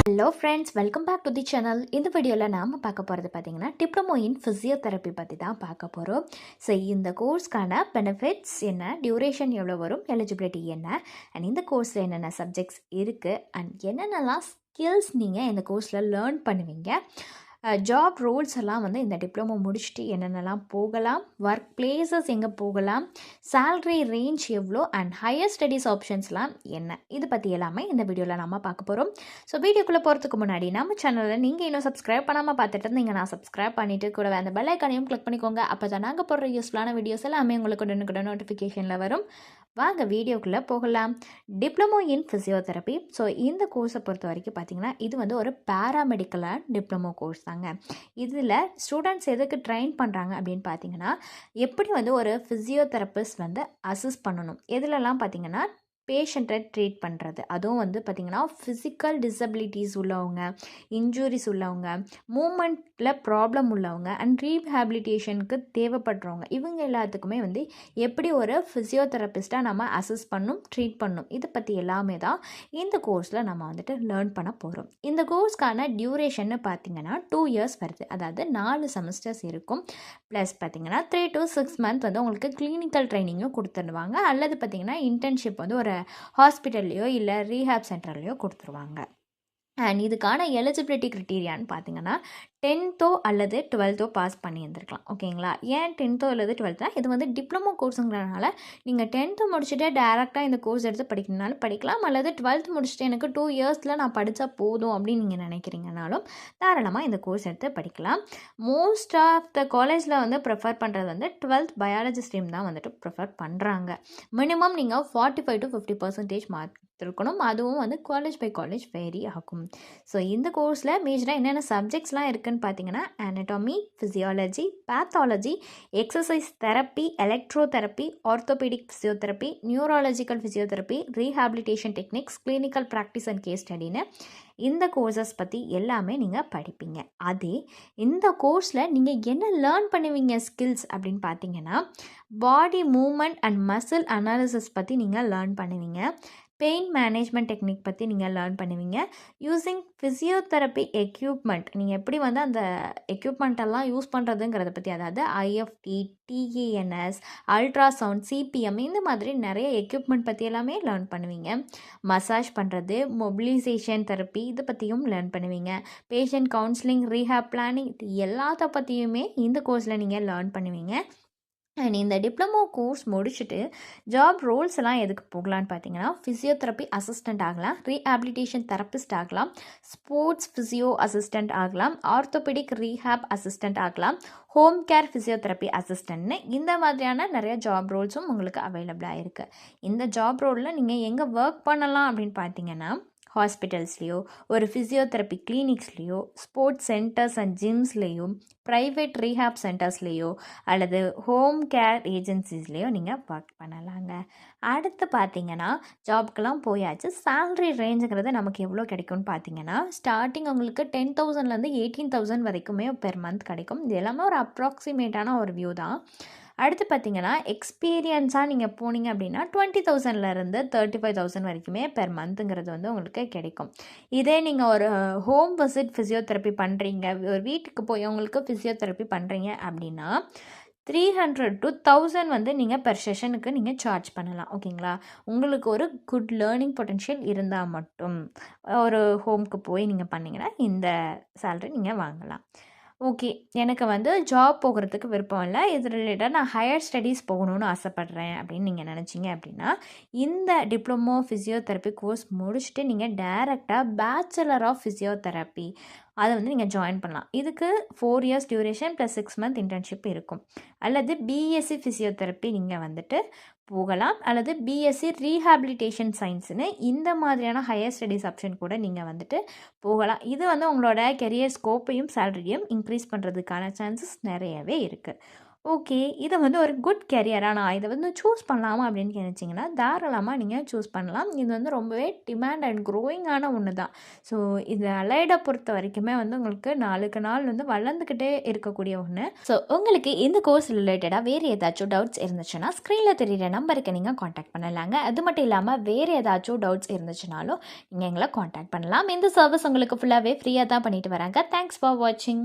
Hello friends, welcome back to the channel. இந்த வீடியோவில் நாம் பார்க்க போகிறது பார்த்திங்கன்னா டிப்ளமோ இன் ஃபிசியோதெரப்பி பற்றி தான் பார்க்க போகிறோம். ஸோ இந்த கோர்ஸ்க்கான பெனிஃபிட்ஸ் என்ன, டியூரேஷன் எவ்வளோ வரும், எலிஜிபிலிட்டி என்ன, அண்ட் இந்த கோர்ஸில் என்னென்ன சப்ஜெக்ட்ஸ் இருக்குது, அண்ட் என்னென்னலாம் ஸ்கில்ஸ் நீங்கள் இந்த கோர்ஸில் லேர்ன் பண்ணுவீங்க, ஜாப் ரோல்ஸ் எல்லாம் வந்து இந்த டிப்ளமோ முடிச்சுட்டு என்னென்னலாம் போகலாம், ஒர்க் பிளேசஸ் எங்கே போகலாம், சேல்ரி ரேஞ்ச் எவ்வளோ, அண்ட் ஹையர் ஸ்டடீஸ் ஆப்ஷன்ஸ்லாம் என்ன, இது பற்றி எல்லாமே இந்த வீடியோவில் நம்ம பார்க்க போகிறோம். ஸோ வீடியோக்குள்ளே போகிறதுக்கு முன்னாடி நம்ம சேனலில் நீங்கள் இன்னும் சப்ஸ்கிரைப் பண்ணாமல் பார்த்துட்டு இருந்தீங்க, நான் சப்ஸ்கிரைப் பண்ணிவிட்டு கூடவே அந்த பெல் ஐக்கானையும் கிளிக் பண்ணிக்கோங்க. அப்போ தான் நாங்கள் போடுற யூஸ்ஃபுல்லான வீடியோஸ் எல்லாமே உங்களுக்கு உடனுக்குடன் நோட்டிஃபிகேஷனில் வரும். வாங்க வீடியோக்குள்ளே போகலாம். Diploma in physiotherapy. ஸோ இந்த கோர்ஸை பொறுத்த வரைக்கும் பார்த்திங்கன்னா இது வந்து ஒரு பேராமெடிக்கலாக டிப்ளமோ கோர்ஸ் தாங்க. இதில் ஸ்டூடெண்ட்ஸ் எதுக்கு ட்ரெயின் பண்ணுறாங்க அப்படின்னு பார்த்தீங்கன்னா, எப்படி வந்து ஒரு ஃபிசியோதெரபிஸ்ட் வந்து அசிஸ்ட் பண்ணணும், எதுலலாம் பார்த்திங்கன்னா பேஷண்ட்டை ட்ரீட் பண்ணுறது, அதுவும் வந்து பார்த்திங்கன்னா ஃபிசிக்கல் டிசபிலிட்டிஸ் உள்ளவங்க, இன்ஜுரிஸ் உள்ளவங்க, மூமெண்ட்டில் ப்ராப்ளம் உள்ளவங்க, அண்ட் ரீஹேபிலிட்டேஷனுக்கு தேவைப்படுறவங்க, இவங்க எல்லாத்துக்குமே வந்து எப்படி ஒரு ஃபிசியோதெரபிஸ்ட்டாக நம்ம அசிஸ்ட் பண்ணணும், ட்ரீட் பண்ணணும், இதை பற்றி எல்லாமே தான் இந்த கோர்ஸில் நம்ம வந்துட்டு லேர்ன் பண்ண போகிறோம். இந்த கோர்ஸ்க்கான டியூரேஷன்னு பார்த்திங்கன்னா 2 years வருது, அதாவது 4 செமஸ்டர்ஸ் இருக்கும். ப்ளஸ் பார்த்திங்கன்னா 3 to 6 months வந்து உங்களுக்கு கிளினிக்கல் ட்ரைனிங்கும் கொடுத்துடுவாங்க, அல்லது பார்த்திங்கன்னா இன்டர்ன்ஷிப் வந்து ஒரு ஹாஸ்பிட்டல்லையோ இல்லை ரீஹேப் சென்டர்லையோ கொடுத்துருவாங்க. அண்ட் இதுக்கான எலிஜிபிலிட்டி க்ரைட்டீரியான்னு பார்த்தீங்கன்னா 10th அல்லது 12th பாஸ் பண்ணியிருந்துருக்கலாம். ஓகேங்களா? ஏன் 10th அல்லது 12th இது வந்து டிப்ளமோ கோர்ஸுங்கிறதுனால நீங்கள் 10th முடிச்சுட்டு டேரெக்டாக இந்த கோர்ஸ் எடுத்து படிக்கணுனாலும் படிக்கலாம், அல்லது 12th முடிச்சுட்டு எனக்கு 2 yearsல நான் படித்தா போதும் அப்படின்னு நீங்கள் நினைக்கிறீங்கனாலும் தாராளமாக இந்த கோர்ஸ் எடுத்து படிக்கலாம். மோஸ்ட் ஆஃப் த காலேஜில் வந்து ப்ரிஃபர் பண்ணுறது வந்து 12th பயாலஜி ஸ்ட்ரீம் தான் வந்துட்டு ப்ரிஃபர் பண்ணுறாங்க. மினிமம் நீங்கள் 45 to 50% மார்க் இருக்கணும். அதுவும் வந்து காலேஜ் பை காலேஜ் வேரி ஆகும். ஸோ இந்த கோர்ஸில் மேஜராக என்னென்ன சப்ஜெக்ட்ஸ்லாம் இருக்குதுன்னு பார்த்தீங்கன்னா anatomy, physiology, pathology, exercise therapy, electrotherapy, orthopaedic physiotherapy, neurological physiotherapy, rehabilitation techniques, clinical practice and case ஸ்டடின்னு இந்த கோர்சஸ் பற்றி எல்லாமே நீங்கள் படிப்பீங்க. அதே இந்த கோர்ஸில் நீங்கள் என்ன லேர்ன் பண்ணுவீங்க ஸ்கில்ஸ் அப்படின்னு பார்த்தீங்கன்னா பாடி மூமெண்ட் அண்ட் மசில் அனாலிசிஸ் பற்றி நீங்கள் லேர்ன் பண்ணுவீங்க. பெயின் மேனேஜ்மெண்ட் டெக்னிக் பற்றி நீங்கள் லேர்ன் பண்ணுவீங்க. யூஸிங் ஃபிசியோதெரப்பி எக்யூப்மெண்ட், நீங்கள் எப்படி வந்து அந்த எக்யூப்மெண்ட்டெல்லாம் யூஸ் பண்ணுறதுங்கிறத பற்றி, அதாவது ஐஎஃப்டி, டிஏஎன்எஸ், அல்ட்ராசவுண்ட், சிபிஎம், இந்த மாதிரி நிறைய எக்யூப்மெண்ட் பற்றி எல்லாமே லேர்ன் பண்ணுவீங்க. மசாஜ் பண்ணுறது, மொபிலைசேஷன் தெரப்பி, இதை பற்றியும் லேர்ன் பண்ணுவீங்க. பேஷண்ட் கவுன்சிலிங், ரீஹேப் பிளானிங், இது எல்லாத்த பற்றியுமே இந்த கோர்ஸில் நீங்கள் லேர்ன் பண்ணுவீங்க. அண்ட் இந்த டிப்ளமோ கோர்ஸ் முடிச்சுட்டு ஜாப் ரோல்ஸ் எல்லாம் எதுக்கு போகலான்னு பார்த்தீங்கன்னா ஃபிசியோதெரப்பி அசிஸ்டண்ட் ஆகலாம், ரீஹாபிலிட்டேஷன் தெரப்பிஸ்ட் ஆகலாம், ஸ்போர்ட்ஸ் ஃபிசியோ அசிஸ்டண்ட் ஆகலாம், ஆர்த்தோபெடிக் ரீஹேப் அசிஸ்டண்ட் ஆகலாம், ஹோம் கேர் ஃபிசியோதெரப்பி அசிஸ்டன்ட்னு இந்த மாதிரியான நிறைய ஜாப் ரோல்ஸும் உங்களுக்கு அவைலபிளாக இருக்குது. இந்த ஜாப் ரோலில் நீங்கள் எங்கே ஒர்க் பண்ணலாம் அப்படின்னு பார்த்தீங்கன்னா ஹாஸ்பிட்டல்ஸ்லேயோ, ஒரு ஃபிசியோதெரப்பி கிளினிக்ஸ்லேயோ, ஸ்போர்ட்ஸ் சென்டர்ஸ் அண்ட் ஜிம்ஸ்லேயோ, ப்ரைவேட் ரீஹேப் சென்டர்ஸ்லேயோ, அல்லது ஹோம் கேர் ஏஜென்சிஸ்லேயோ நீங்கள் ஒர்க் பண்ணலாங்க. அடுத்து பார்த்தீங்கன்னா ஜாப்க்கெலாம் போயாச்சு. சேல்ரி ரேஞ்சுங்கிறது நமக்கு எவ்வளோ கிடைக்கும்னு பார்த்தீங்கன்னா ஸ்டார்டிங் உங்களுக்கு 10,000லேருந்து 18,000 வரைக்குமே பெர் மந்த் கிடைக்கும். இது எல்லாமே ஒரு அப்ராக்சிமேட்டான ஒரு வியூ தான். அடுத்து பார்த்தீங்கன்னா எக்ஸ்பீரியன்ஸாக நீங்கள் போனீங்க அப்படின்னா 20,000லேருந்து 35,000 வரைக்குமே பெர் மந்த்துங்கிறது வந்து உங்களுக்கு கிடைக்கும். இதே நீங்கள் ஒரு ஹோம் விசிட் ஃபிசியோதெரப்பி பண்ணுறீங்க, ஒரு வீட்டுக்கு போய் உங்களுக்கு ஃபிசியோதெரப்பி பண்ணுறீங்க அப்படின்னா 300 to 1000 வந்து நீங்கள் பெர் செஷனுக்கு நீங்கள் சார்ஜ் பண்ணலாம். ஓகேங்களா? உங்களுக்கு ஒரு குட் லேர்னிங் பொட்டென்ஷியல் இருந்தால் மட்டும் ஒரு ஹோம்க்கு போய் நீங்கள் பண்ணிங்கன்னா இந்த சேலரி நீங்கள் வாங்கலாம். ஓகே, எனக்கு வந்து ஜாப் போகிறதுக்கு விருப்பம் இல்லை, இது ரிலேட்டட் நான் ஹையர் ஸ்டடீஸ் போகணுன்னு ஆசைப்பட்றேன் அப்படின்னு நீங்கள் நினச்சிங்க அப்படின்னா இந்த டிப்ளமோ ஃபிசியோதெரப்பி கோர்ஸ் முடிச்சுட்டு நீங்கள் டைரெக்டாக பேச்சுலர் ஆஃப் ஃபிசியோதெரப்பி அதை வந்து நீங்கள் ஜாயின் பண்ணலாம். இதுக்கு 4 years duration plus 6 month internship இருக்கும். அல்லது பிஎஸ்சி ஃபிசியோதெரப்பி நீங்கள் வந்துட்டு போகலாம், அல்லது பிஎஸ்சி ரீஹாபிலிட்டேஷன் சயின்ஸுன்னு இந்த மாதிரியான ஹையர் ஸ்டடீஸ் ஆப்ஷன் கூட நீங்கள் வந்துட்டு போகலாம். இது வந்து உங்களோட கெரியர் ஸ்கோப்பையும் சேலரியையும் இன்க்ரீஸ் பண்ணுறதுக்கான சான்சஸ் நிறையவே இருக்குது. ஓகே. இத வந்து ஒரு குட் கேரியரா நான் இத வந்து சூஸ் பண்ணலாமா அப்படின்னு நினைச்சீங்கன்னா, தாராளமா நீங்க சூஸ் பண்ணலாம். இது வந்து ரொம்பவே டிமாண்ட் அண்ட் க்ரோயிங்கான ஒண்ணு தான். ஸோ இந்த அலைட பொறுத்த வரைக்குமே வந்து உங்களுக்கு நாளுக்கு நாள் வந்து வளர்ந்துக்கிட்டே இருக்கக்கூடிய ஒண்ணு. ஸோ உங்களுக்கு இந்த கோர்ஸ் ரிலேட்டடா வேறு ஏதாச்சும் டவுட்ஸ் இருந்துச்சுன்னா, ஸ்க்ரீன்ல தெரியிற நம்பருக்கு நீங்க கான்டாக்ட் பண்ணலாங்க. அது மட்டும் இல்லாம வேறு ஏதாச்சும் டவுட்ஸ் இருந்துச்சுனாலும், நீங்க எங்கள கான்டாக்ட் பண்ணலாம். இந்த சர்வீஸ் உங்களுக்கு ஃபுல்லாவே ஃப்ரீயா தான் பண்ணிட்டு வராங்க. தேங்க்ஸ் ஃபார் வாட்சிங்.